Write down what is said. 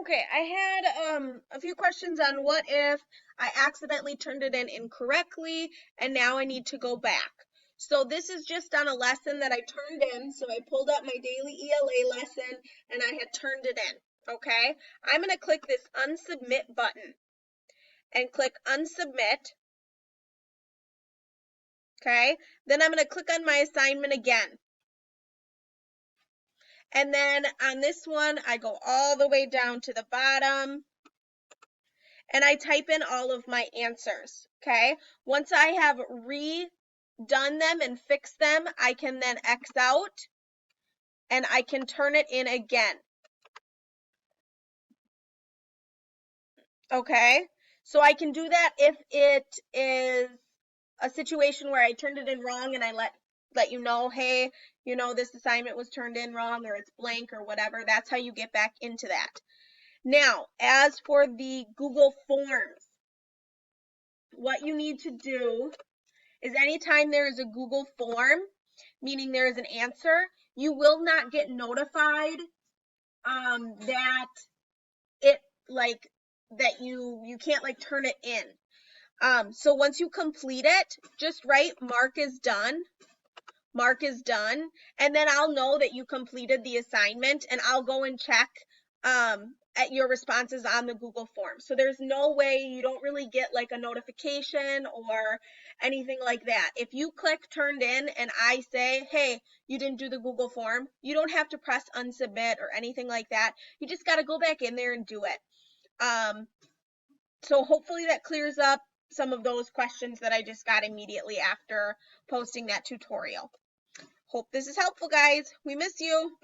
Okay, I had a few questions on what if I accidentally turned it in incorrectly and now I need to go back. So this is just on a lesson that I turned in. So I pulled up my daily ELA lesson and I had turned it in. Okay, I'm going to click this unsubmit button and click unsubmit. Okay, then I'm going to click on my assignment again. And then on this one, I go all the way down to the bottom and I type in all of my answers, okay? Once I have redone them and fixed them, I can then X out and I can turn it in again, okay? So I can do that if it is a situation where I turned it in wrong and I let you know, hey, this assignment was turned in wrong or it's blank or whatever. That's how you get back into that. Now, as for the Google Forms, what you need to do is anytime there is a Google form, meaning there is an answer, you will not get notified that it like that you can't like turn it in. So once you complete it, just write mark is done. Mark is done, and then I'll know that you completed the assignment and I'll go and check at your responses on the Google form. So there's no way, you don't really get like a notification or anything like that. If you click turned in and I say, hey, you didn't do the Google form, you don't have to press unsubmit or anything like that. You just got to go back in there and do it. So hopefully that clears up some of those questions that I just got immediately after posting that tutorial. Hope this is helpful, guys. We miss you.